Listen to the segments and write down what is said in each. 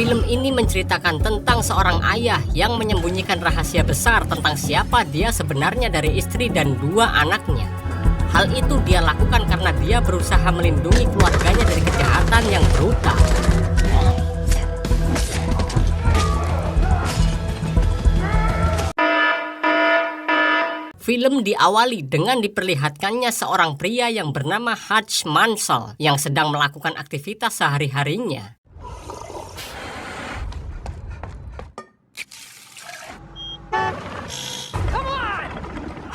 Film ini menceritakan tentang seorang ayah yang menyembunyikan rahasia besar tentang siapa dia sebenarnya dari istri dan dua anaknya. Hal itu dia lakukan karena dia berusaha melindungi keluarganya dari kejahatan yang brutal. Film diawali dengan diperlihatkannya seorang pria yang bernama Hutch Mansell yang sedang melakukan aktivitas sehari-harinya.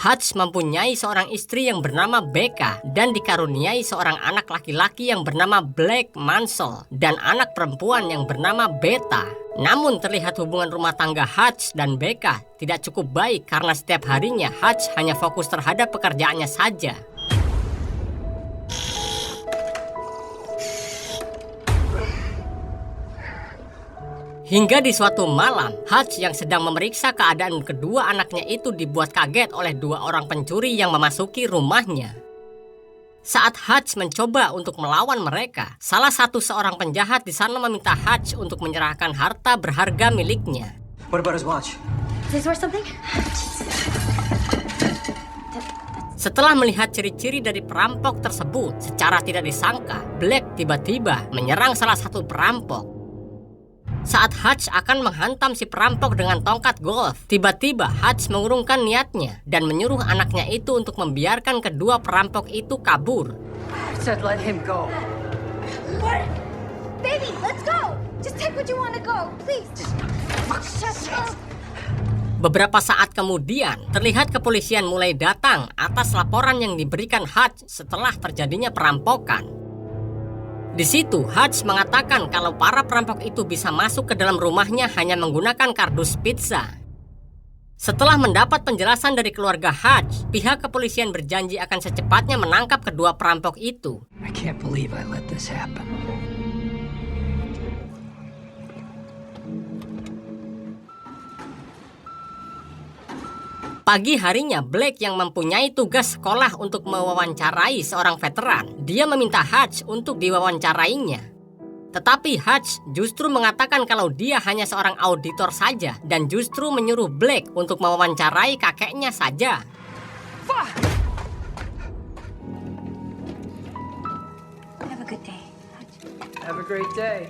Hutch mempunyai seorang istri yang bernama Becca dan dikaruniai seorang anak laki-laki yang bernama Blake Mansell dan anak perempuan yang bernama Beta. Namun terlihat hubungan rumah tangga Hutch dan Becca tidak cukup baik karena setiap harinya Hutch hanya fokus terhadap pekerjaannya saja. Hingga di suatu malam, Hutch yang sedang memeriksa keadaan kedua anaknya itu dibuat kaget oleh dua orang pencuri yang memasuki rumahnya. Saat Hutch mencoba untuk melawan mereka, salah satu seorang penjahat di sana meminta Hutch untuk menyerahkan harta berharga miliknya. What about his watch? Is this worth something? Setelah melihat ciri-ciri dari perampok tersebut, secara tidak disangka, Blake tiba-tiba menyerang salah satu perampok. Saat Hutch akan menghantam si perampok dengan tongkat golf, tiba-tiba Hutch mengurungkan niatnya dan menyuruh anaknya itu untuk membiarkan kedua perampok itu kabur. I said let him go. What? Baby, let's go! Just take what you want to go, please. Shut up. Beberapa saat kemudian, terlihat kepolisian mulai datang atas laporan yang diberikan Hutch setelah terjadinya perampokan. Di situ, Hutch mengatakan kalau para perampok itu bisa masuk ke dalam rumahnya hanya menggunakan kardus pizza. Setelah mendapat penjelasan dari keluarga Hutch, pihak kepolisian berjanji akan secepatnya menangkap kedua perampok itu. I can't believe I let this happen. Pagi harinya, Blake yang mempunyai tugas sekolah untuk mewawancarai seorang veteran. Dia meminta Hutch untuk diwawancarainya. Tetapi Hutch justru mengatakan kalau dia hanya seorang auditor saja dan justru menyuruh Blake untuk mewawancarai kakeknya saja. Have a good day. Have a great day.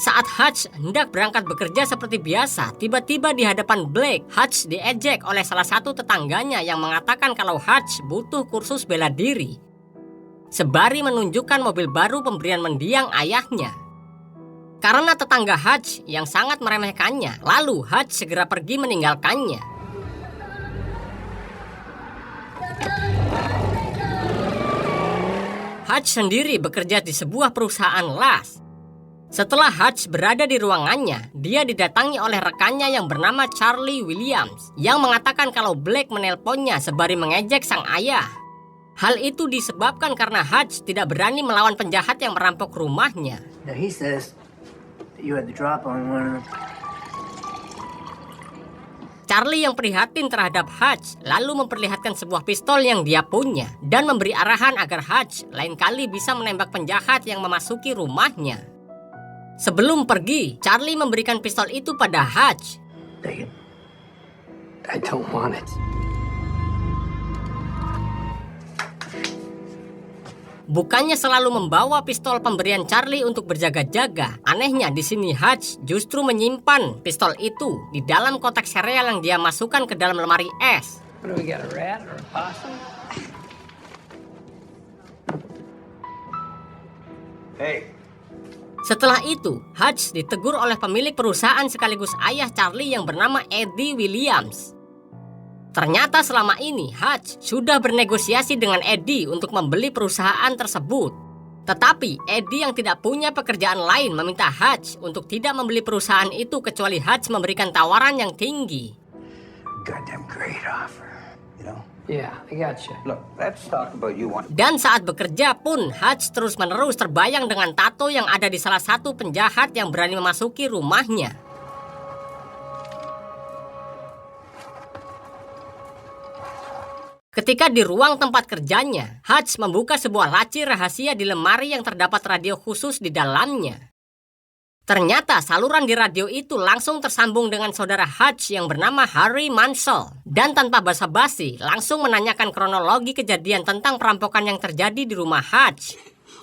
Saat Hutch hendak berangkat bekerja seperti biasa, tiba-tiba di hadapan Blake, Hutch diejek oleh salah satu tetangganya yang mengatakan kalau Hutch butuh kursus bela diri. Sembari menunjukkan mobil baru pemberian mendiang ayahnya. Karena tetangga Hutch yang sangat meremehkannya, lalu Hutch segera pergi meninggalkannya. Hutch sendiri bekerja di sebuah perusahaan las. Setelah Hutch berada di ruangannya, dia didatangi oleh rekannya yang bernama Charlie Williams yang mengatakan kalau Blake menelponnya sembari mengejek sang ayah. Hal itu disebabkan karena Hutch tidak berani melawan penjahat yang merampok rumahnya. Now he says that you had the drop on one of them. Charlie yang prihatin terhadap Hutch lalu memperlihatkan sebuah pistol yang dia punya dan memberi arahan agar Hutch lain kali bisa menembak penjahat yang memasuki rumahnya. Sebelum pergi, Charlie memberikan pistol itu pada Hutch. Take it. I don't want it. Bukannya selalu membawa pistol pemberian Charlie untuk berjaga-jaga, anehnya di sini Hutch justru menyimpan pistol itu di dalam kotak sereal yang dia masukkan ke dalam lemari es. What do we got, a rat or a possum? Hey. Setelah itu, Hutch ditegur oleh pemilik perusahaan sekaligus ayah Charlie yang bernama Eddie Williams. Ternyata selama ini Hutch sudah bernegosiasi dengan Eddie untuk membeli perusahaan tersebut. Tetapi Eddie yang tidak punya pekerjaan lain meminta Hutch untuk tidak membeli perusahaan itu kecuali Hutch memberikan tawaran yang tinggi. Goddamn great offer. You know? Yeah, I gotcha. Look, let's talk about you want. Dan saat bekerja pun, Hutch terus-menerus terbayang dengan tato yang ada di salah satu penjahat yang berani memasuki rumahnya. Ketika di ruang tempat kerjanya, Hutch membuka sebuah laci rahasia di lemari yang terdapat radio khusus di dalamnya. Ternyata saluran di radio itu langsung tersambung dengan saudara Hutch yang bernama Harry Mansell. Dan tanpa basa-basi, langsung menanyakan kronologi kejadian tentang perampokan yang terjadi di rumah Hutch.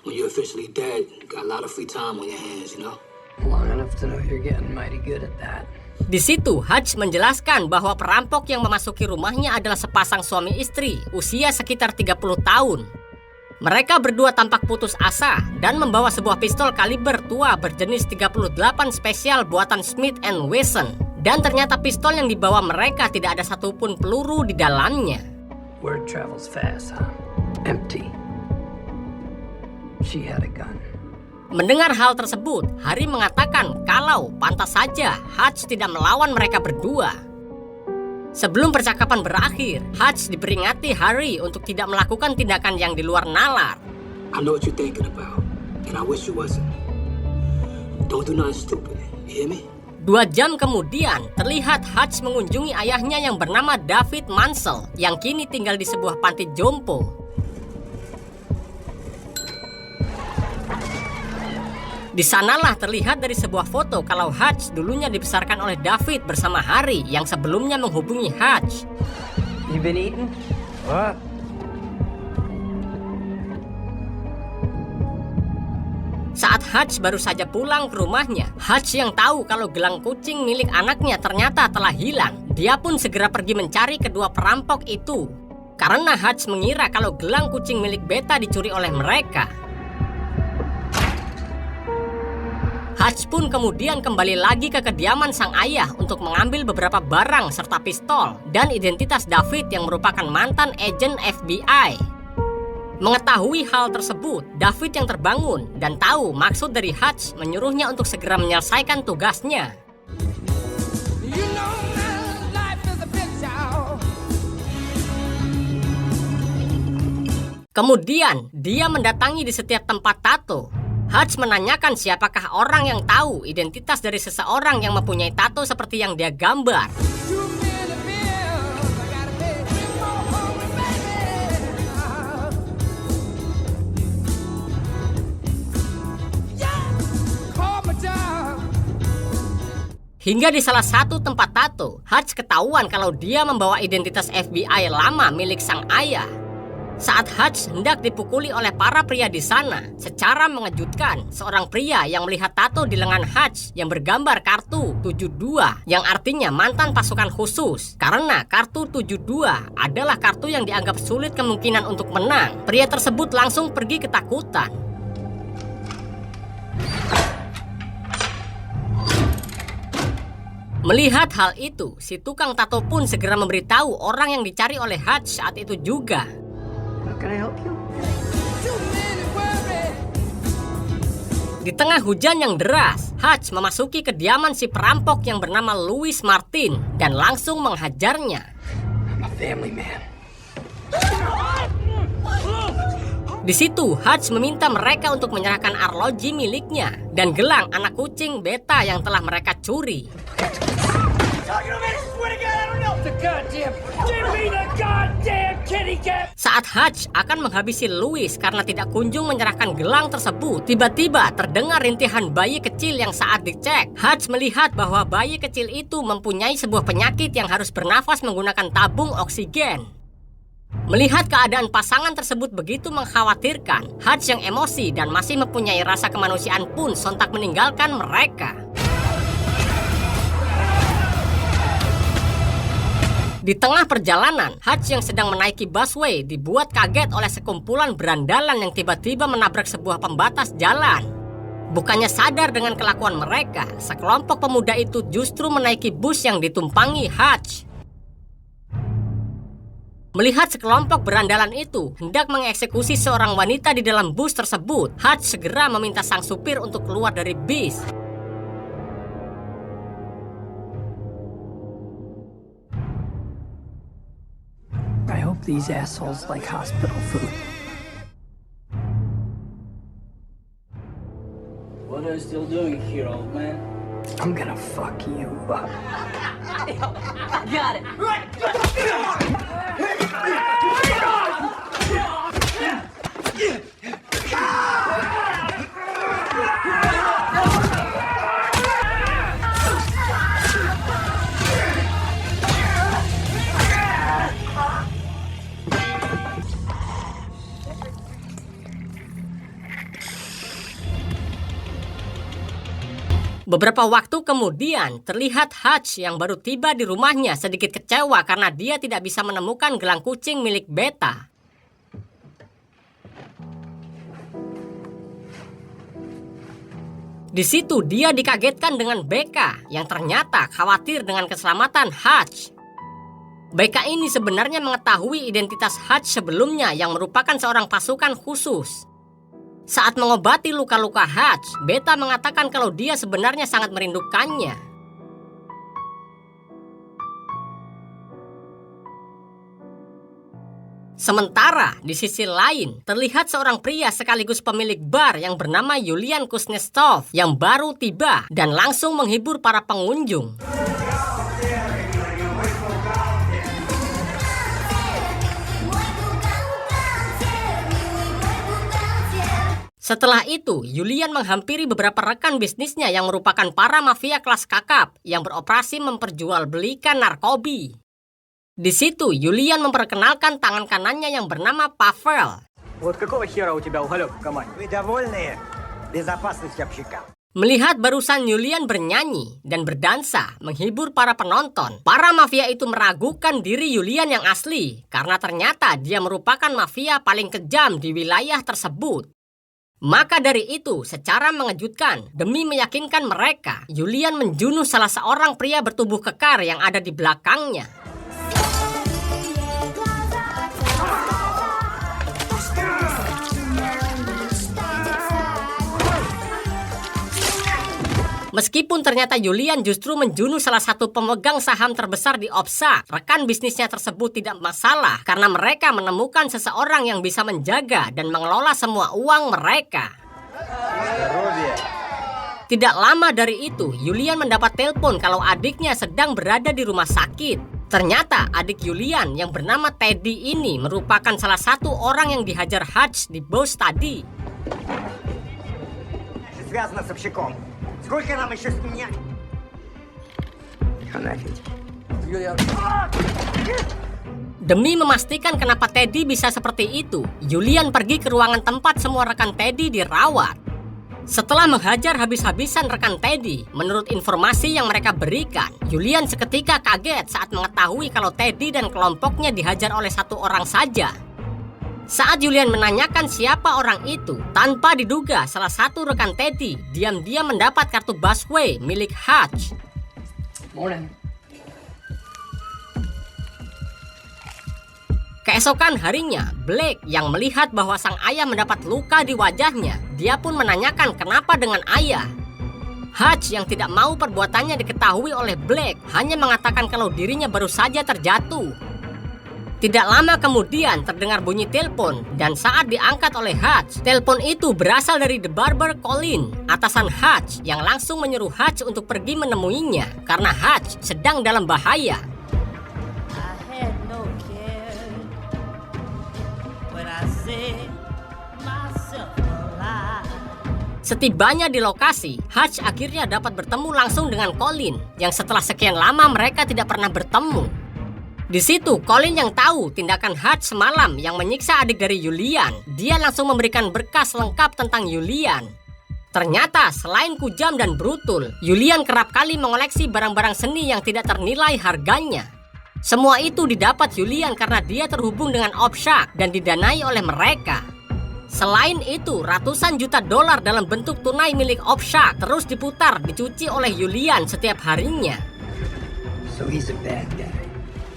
When you're officially dead, you got a lot of free time on your hands, you know? Long enough to know you're getting mighty good at that. Di situ, Hutch menjelaskan bahwa perampok yang memasuki rumahnya adalah sepasang suami istri, usia sekitar 30 tahun. Mereka berdua tampak putus asa dan membawa sebuah pistol kaliber tua berjenis 38 spesial buatan Smith & Wesson. Dan ternyata pistol yang dibawa mereka tidak ada satupun peluru di dalamnya. Word travels fast, huh? Empty. She had a gun. Mendengar hal tersebut, Harry mengatakan kalau pantas saja Hutch tidak melawan mereka berdua. Sebelum percakapan berakhir, Hutch diperingati Harry untuk tidak melakukan tindakan yang di luar nalar. I know what you're thinking about, and I wish you wasn't. Don't do nothing stupid, you hear me? 2 jam kemudian, terlihat Hutch mengunjungi ayahnya yang bernama David Mansell, yang kini tinggal di sebuah panti jompo. Di sanalah terlihat dari sebuah foto kalau Hutch dulunya dibesarkan oleh David bersama Harry yang sebelumnya menghubungi Hutch. You been eating? What? Saat Hutch baru saja pulang ke rumahnya, Hutch yang tahu kalau gelang kucing milik anaknya ternyata telah hilang. Dia pun segera pergi mencari kedua perampok itu. Karena Hutch mengira kalau gelang kucing milik Beta dicuri oleh mereka. Hutch pun kemudian kembali lagi ke kediaman sang ayah untuk mengambil beberapa barang serta pistol dan identitas David yang merupakan mantan agen FBI. Mengetahui hal tersebut, David yang terbangun dan tahu maksud dari Hutch menyuruhnya untuk segera menyelesaikan tugasnya. Kemudian, dia mendatangi di setiap tempat tato. Hutch menanyakan siapakah orang yang tahu identitas dari seseorang yang mempunyai tato seperti yang dia gambar. Hingga di salah satu tempat tato, Hutch ketahuan kalau dia membawa identitas FBI lama milik sang ayah. Saat Hutch hendak dipukuli oleh para pria di sana, secara mengejutkan, seorang pria yang melihat tato di lengan Hutch yang bergambar kartu 72, yang artinya mantan pasukan khusus. Karena kartu 72 adalah kartu yang dianggap sulit kemungkinan untuk menang, pria tersebut langsung pergi ketakutan. Melihat hal itu, si tukang tato pun segera memberitahu orang yang dicari oleh Hutch saat itu juga. Can I help you? Di tengah hujan yang deras, Hutch memasuki kediaman si perampok yang bernama Louis Martin dan langsung menghajarnya. I'm a family man. Di situ, Hutch meminta mereka untuk menyerahkan arloji miliknya dan gelang anak kucing Beta yang telah mereka curi. Saat Hutch akan menghabisi Louis karena tidak kunjung menyerahkan gelang tersebut, tiba-tiba terdengar rintihan bayi kecil yang saat dicek, Hutch melihat bahwa bayi kecil itu mempunyai sebuah penyakit yang harus bernafas menggunakan tabung oksigen. Melihat keadaan pasangan tersebut begitu mengkhawatirkan, Hutch yang emosi dan masih mempunyai rasa kemanusiaan pun sontak meninggalkan mereka. Di tengah perjalanan, Hutch yang sedang menaiki busway dibuat kaget oleh sekumpulan berandalan yang tiba-tiba menabrak sebuah pembatas jalan. Bukannya sadar dengan kelakuan mereka, sekelompok pemuda itu justru menaiki bus yang ditumpangi Hutch. Melihat sekelompok berandalan itu hendak mengeksekusi seorang wanita di dalam bus tersebut, Hutch segera meminta sang supir untuk keluar dari bis. I hope these assholes like hospital food. What are you still doing here, old man? I'm gonna fuck you up. Got it. Beberapa waktu kemudian, terlihat Hutch yang baru tiba di rumahnya sedikit kecewa karena dia tidak bisa menemukan gelang kucing milik Beta. Di situ dia dikagetkan dengan Becca yang ternyata khawatir dengan keselamatan Hutch. Becca ini sebenarnya mengetahui identitas Hutch sebelumnya yang merupakan seorang pasukan khusus. Saat mengobati luka-luka Hutch, Beta mengatakan kalau dia sebenarnya sangat merindukannya. Sementara di sisi lain, terlihat seorang pria sekaligus pemilik bar yang bernama Yulian Kuznetsov yang baru tiba dan langsung menghibur para pengunjung. Setelah itu, Yulian menghampiri beberapa rekan bisnisnya yang merupakan para mafia kelas kakap yang beroperasi memperjualbelikan narkoba. Di situ, Yulian memperkenalkan tangan kanannya yang bernama Pavel. Вот какого хера у тебя уголек в команде? Вы довольны? Безопасность общака. Melihat barusan Yulian bernyanyi dan berdansa menghibur para penonton, para mafia itu meragukan diri Yulian yang asli karena ternyata dia merupakan mafia paling kejam di wilayah tersebut. Maka dari itu, secara mengejutkan, demi meyakinkan mereka, Yulian menjunuh salah seorang pria bertubuh kekar yang ada di belakangnya. Meskipun ternyata Yulian justru menjunuh salah satu pemegang saham terbesar di OPSA, rekan bisnisnya tersebut tidak masalah karena mereka menemukan seseorang yang bisa menjaga dan mengelola semua uang mereka. Tidak lama dari itu, Yulian mendapat telepon kalau adiknya sedang berada di rumah sakit. Ternyata adik Yulian yang bernama Teddy ini merupakan salah satu orang yang dihajar Hutch di bos tadi. Сколько нам еще сменять? Demi memastikan kenapa Teddy bisa seperti itu, Yulian pergi ke ruangan tempat semua rekan Teddy dirawat. Setelah menghajar habis-habisan rekan Teddy, menurut informasi yang mereka berikan, Yulian seketika kaget saat mengetahui kalau Teddy dan kelompoknya dihajar oleh satu orang saja. Saat Yulian menanyakan siapa orang itu, tanpa diduga salah satu rekan Teddy diam-diam mendapat kartu busway milik Hutch. Morning. Keesokan harinya, Blake yang melihat bahwa sang ayah mendapat luka di wajahnya, dia pun menanyakan kenapa dengan ayah. Hutch yang tidak mau perbuatannya diketahui oleh Blake hanya mengatakan kalau dirinya baru saja terjatuh. Tidak lama kemudian terdengar bunyi telepon dan saat diangkat oleh Hutch, telepon itu berasal dari The Barber Colin, atasan Hutch yang langsung menyuruh Hutch untuk pergi menemuinya karena Hutch sedang dalam bahaya. Setibanya di lokasi, Hutch akhirnya dapat bertemu langsung dengan Colin yang setelah sekian lama mereka tidak pernah bertemu. Di situ, Colin yang tahu tindakan Hutch semalam yang menyiksa adik dari Yulian, dia langsung memberikan berkas lengkap tentang Yulian. Ternyata, selain kujam dan brutul, Yulian kerap kali mengoleksi barang-barang seni yang tidak ternilai harganya. Semua itu didapat Yulian karena dia terhubung dengan OPSA dan didanai oleh mereka. Selain itu, ratusan juta dolar dalam bentuk tunai milik OPSA terus diputar, dicuci oleh Yulian setiap harinya. So he's a bad guy.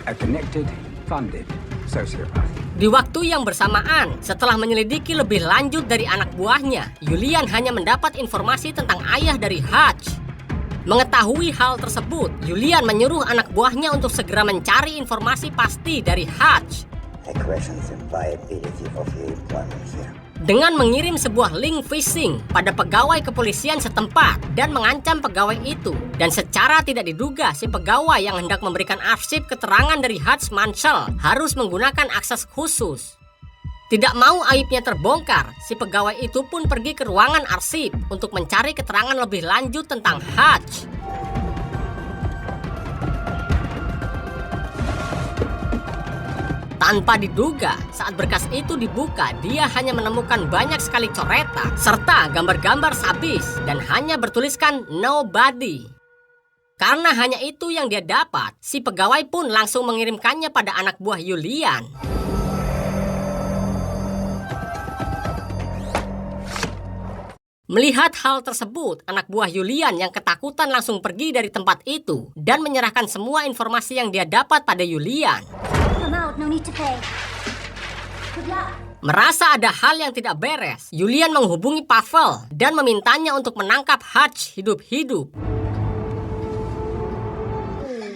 A connected, funded sociopath. Di waktu yang bersamaan, setelah menyelidiki lebih lanjut dari anak buahnya, Yulian hanya mendapat informasi tentang ayah dari Hutch. Mengetahui hal tersebut, Yulian menyuruh anak buahnya untuk segera mencari informasi pasti dari Hutch. Dengan mengirim sebuah link phishing pada pegawai kepolisian setempat dan mengancam pegawai itu. Dan secara tidak diduga, si pegawai yang hendak memberikan arsip keterangan dari Hutch Mansell harus menggunakan akses khusus. Tidak mau aibnya terbongkar, si pegawai itu pun pergi ke ruangan arsip untuk mencari keterangan lebih lanjut tentang Hutch. Tanpa diduga, saat berkas itu dibuka, dia hanya menemukan banyak sekali coretan serta gambar-gambar sadis dan hanya bertuliskan nobody. Karena hanya itu yang dia dapat, si pegawai pun langsung mengirimkannya pada anak buah Julian. Melihat hal tersebut, anak buah Julian yang ketakutan langsung pergi dari tempat itu dan menyerahkan semua informasi yang dia dapat pada Julian. I'm out. No need to pay. Good luck. Merasa ada hal yang tidak beres, Julian menghubungi Pavel dan memintanya untuk menangkap Hutch hidup-hidup.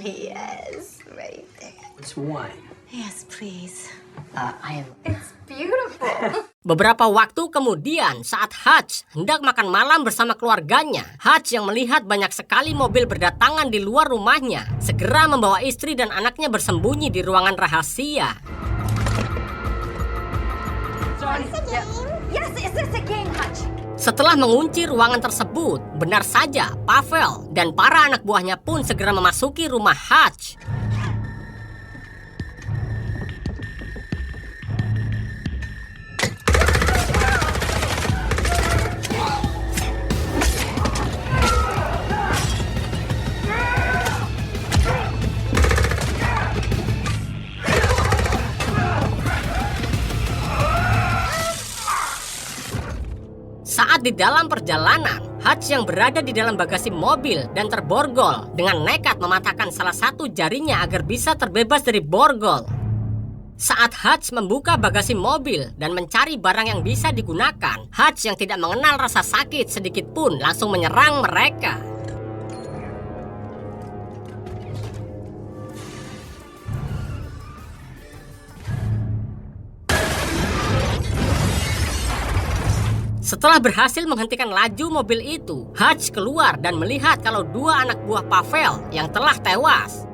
Yes, right there. It's wine. Yes, please. I am. It's beautiful. Beberapa waktu kemudian, saat Hutch hendak makan malam bersama keluarganya, Hutch yang melihat banyak sekali mobil berdatangan di luar rumahnya, segera membawa istri dan anaknya bersembunyi di ruangan rahasia. It's a game. Yes, is this a game, Hutch? Setelah mengunci ruangan tersebut, benar saja Pavel dan para anak buahnya pun segera memasuki rumah Hutch. Saat di dalam perjalanan, Hutch yang berada di dalam bagasi mobil dan terborgol dengan nekat mematahkan salah satu jarinya agar bisa terbebas dari borgol. Saat Hutch membuka bagasi mobil dan mencari barang yang bisa digunakan, Hutch yang tidak mengenal rasa sakit sedikit pun langsung menyerang mereka. Setelah berhasil menghentikan laju mobil itu, Hutch keluar dan melihat kalau dua anak buah Pavel yang telah tewas.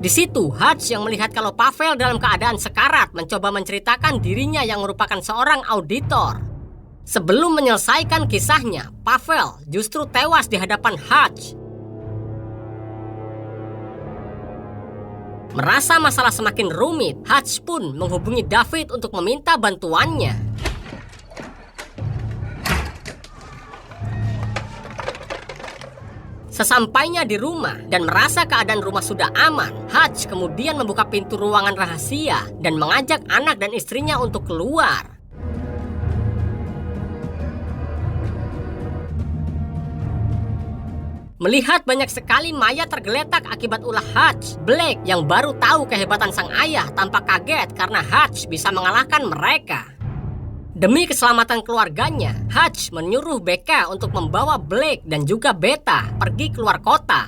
Di situ, Hutch yang melihat kalau Pavel dalam keadaan sekarat mencoba menceritakan dirinya yang merupakan seorang auditor. Sebelum menyelesaikan kisahnya, Pavel justru tewas di hadapan Hutch. Merasa masalah semakin rumit, Hutch pun menghubungi David untuk meminta bantuannya. Sesampainya di rumah dan merasa keadaan rumah sudah aman, Hutch kemudian membuka pintu ruangan rahasia dan mengajak anak dan istrinya untuk keluar. Melihat banyak sekali mayat tergeletak akibat ulah Hutch, Blake yang baru tahu kehebatan sang ayah tampak kaget karena Hutch bisa mengalahkan mereka. Demi keselamatan keluarganya, Hutch menyuruh Becca untuk membawa Blake dan juga Beta pergi keluar kota.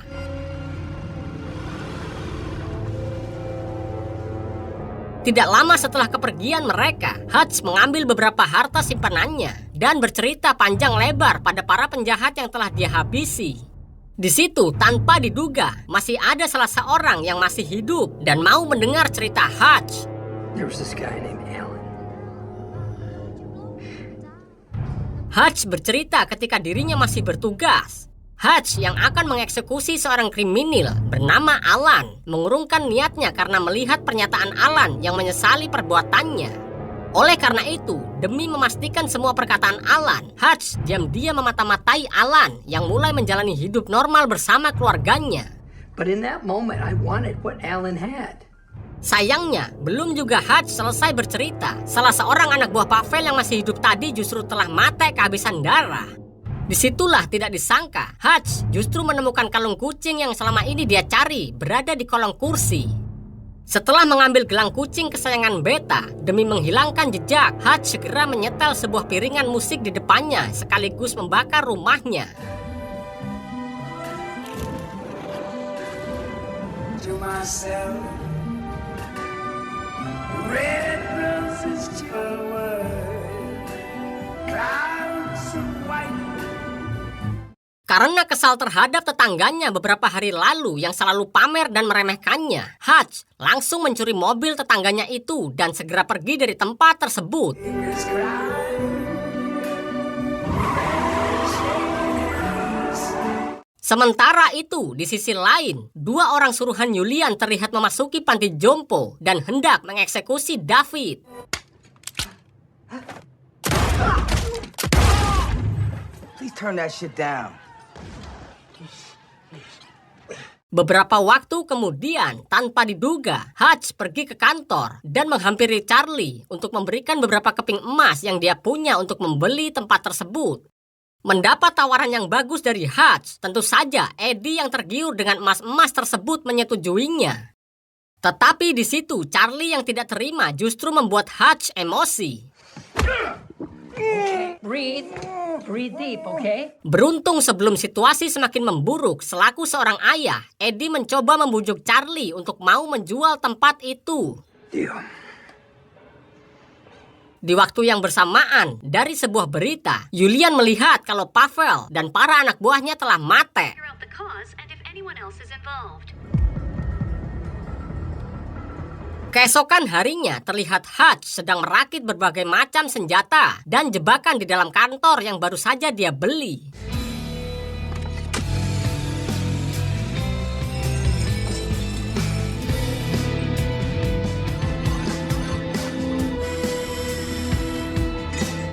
Tidak lama setelah kepergian mereka, Hutch mengambil beberapa harta simpanannya dan bercerita panjang lebar pada para penjahat yang telah dia habisi. Di situ, tanpa diduga, masih ada salah seorang yang masih hidup dan mau mendengar cerita Hutch. There was this guy named Alan. Hutch bercerita ketika dirinya masih bertugas. Hutch yang akan mengeksekusi seorang kriminal bernama Alan mengurungkan niatnya karena melihat pernyataan Alan yang menyesali perbuatannya. Oleh karena itu, demi memastikan semua perkataan Alan, Hutch diam-diam memata-matai Alan yang mulai menjalani hidup normal bersama keluarganya. But in that moment, I wanted what Alan had. Sayangnya, belum juga Hutch selesai bercerita, salah seorang anak buah Pavel yang masih hidup tadi justru telah mati kehabisan darah. Disitulah tidak disangka, Hutch justru menemukan kalung kucing yang selama ini dia cari berada di kolong kursi. Setelah mengambil gelang kucing kesayangan Beta, demi menghilangkan jejak, Hutch segera menyetel sebuah piringan musik di depannya sekaligus membakar rumahnya. To myself, red roses forward, clouds of white. Karena kesal terhadap tetangganya beberapa hari lalu yang selalu pamer dan meremehkannya, Hutch langsung mencuri mobil tetangganya itu dan segera pergi dari tempat tersebut. Sementara itu, di sisi lain, 2 orang suruhan Julian terlihat memasuki panti jompo dan hendak mengeksekusi David. Please turn that shit down. Beberapa waktu kemudian, tanpa diduga, Hutch pergi ke kantor dan menghampiri Charlie untuk memberikan beberapa keping emas yang dia punya untuk membeli tempat tersebut. Mendapat tawaran yang bagus dari Hutch, tentu saja Eddie yang tergiur dengan emas-emas tersebut menyetujuinya. Tetapi di situ Charlie yang tidak terima justru membuat Hutch emosi. Breathe deep, okay? Beruntung sebelum situasi semakin memburuk, selaku seorang ayah, Eddie mencoba membujuk Charlie untuk mau menjual tempat itu. Deal. Di waktu yang bersamaan, dari sebuah berita, Julian melihat kalau Pavel dan para anak buahnya telah mati. Keesokan harinya, terlihat Hutch sedang merakit berbagai macam senjata dan jebakan di dalam kantor yang baru saja dia beli.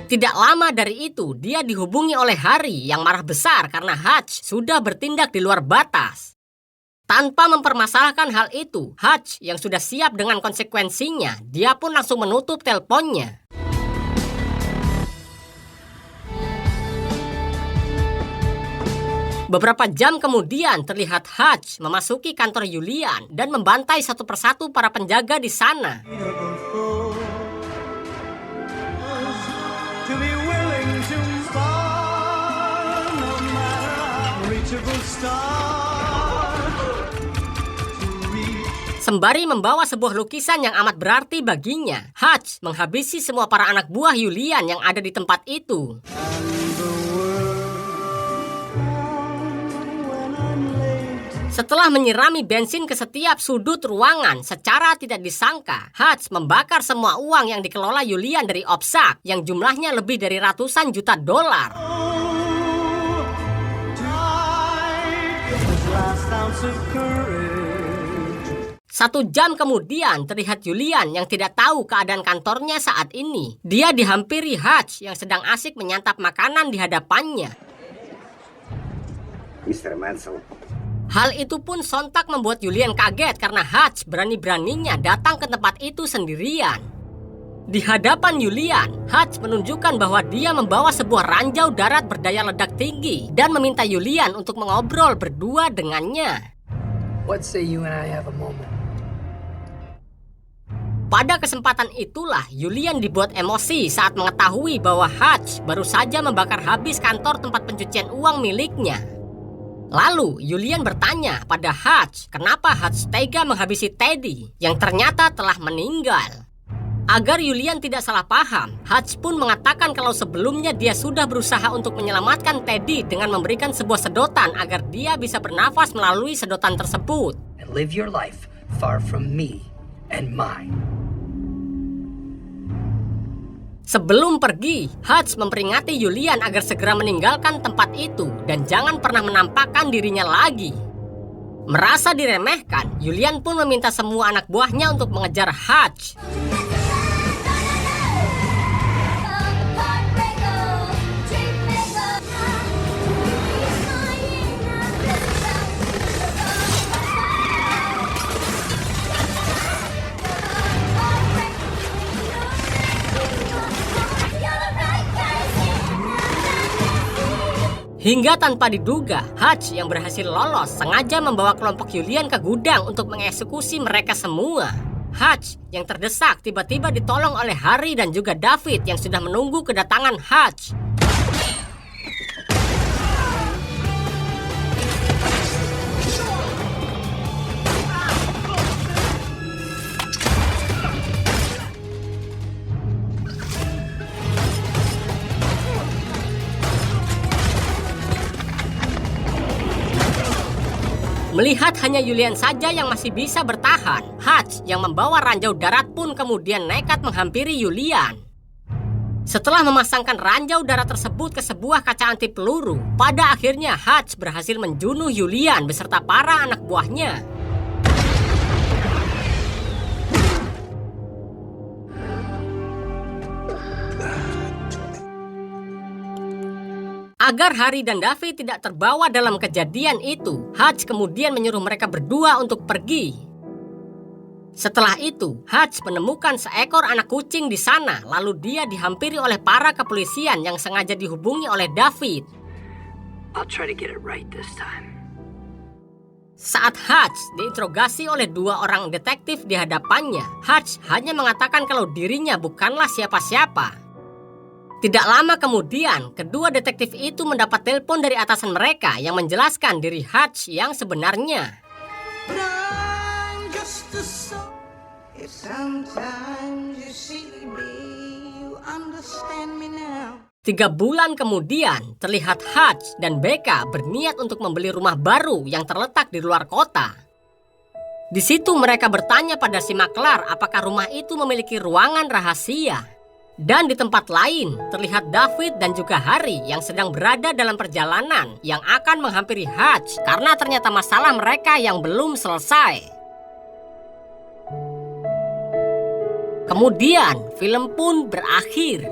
Tidak lama dari itu, dia dihubungi oleh Harry yang marah besar karena Hutch sudah bertindak di luar batas. Tanpa mempermasalahkan hal itu, Hutch yang sudah siap dengan konsekuensinya, dia pun langsung menutup teleponnya. Beberapa jam kemudian terlihat Hutch memasuki kantor Julian dan membantai satu persatu para penjaga di sana. Sembari membawa sebuah lukisan yang amat berarti baginya, Hutch menghabisi semua para anak buah Julian yang ada di tempat itu. Setelah menyirami bensin ke setiap sudut ruangan secara tidak disangka, Hutch membakar semua uang yang dikelola Julian dari OPSAK yang jumlahnya lebih dari ratusan juta dolar. Satu jam kemudian terlihat Julian yang tidak tahu keadaan kantornya saat ini. Dia dihampiri Hutch yang sedang asik menyantap makanan di hadapannya. Mr. Mansell. Hal itu pun sontak membuat Julian kaget karena Hutch berani-beraninya datang ke tempat itu sendirian. Di hadapan Julian, Hutch menunjukkan bahwa dia membawa sebuah ranjau darat berdaya ledak tinggi dan meminta Julian untuk mengobrol berdua dengannya. What say you and I have a moment? Pada kesempatan itulah, Julian dibuat emosi saat mengetahui bahwa Hutch baru saja membakar habis kantor tempat pencucian uang miliknya. Lalu, Julian bertanya pada Hutch kenapa Hutch tega menghabisi Teddy yang ternyata telah meninggal. Agar Julian tidak salah paham, Hutch pun mengatakan kalau sebelumnya dia sudah berusaha untuk menyelamatkan Teddy dengan memberikan sebuah sedotan agar dia bisa bernafas melalui sedotan tersebut. And live your life far from me and mine. Sebelum pergi, Hutch memperingati Julian agar segera meninggalkan tempat itu dan jangan pernah menampakkan dirinya lagi. Merasa diremehkan, Julian pun meminta semua anak buahnya untuk mengejar Hutch. Hingga tanpa diduga, Hutch yang berhasil lolos sengaja membawa kelompok Julian ke gudang untuk mengeksekusi mereka semua. Hutch yang terdesak tiba-tiba ditolong oleh Harry dan juga David yang sudah menunggu kedatangan Hutch. Melihat hanya Julian saja yang masih bisa bertahan, Hutch yang membawa ranjau darat pun kemudian nekat menghampiri Julian. Setelah memasangkan ranjau udara tersebut ke sebuah kaca anti peluru, pada akhirnya Hutch berhasil menjunuh Julian beserta para anak buahnya. Agar Harry dan David tidak terbawa dalam kejadian itu, Hutch kemudian menyuruh mereka berdua untuk pergi. Setelah itu, Hutch menemukan seekor anak kucing di sana, lalu dia dihampiri oleh para kepolisian yang sengaja dihubungi oleh David. I'll try to get it right this time. Saat Hutch diinterogasi oleh dua orang detektif di hadapannya, Hutch hanya mengatakan kalau dirinya bukanlah siapa-siapa. Tidak lama kemudian, kedua detektif itu mendapat telepon dari atasan mereka yang menjelaskan diri Hutch yang sebenarnya. Sometimes you see me, you understand me now. 3 bulan kemudian, terlihat Hutch dan Becca berniat untuk membeli rumah baru yang terletak di luar kota. Di situ mereka bertanya pada si maklar apakah rumah itu memiliki ruangan rahasia. Dan di tempat lain, terlihat David dan juga Harry yang sedang berada dalam perjalanan yang akan menghampiri Hutch karena ternyata masalah mereka yang belum selesai. Kemudian, film pun berakhir.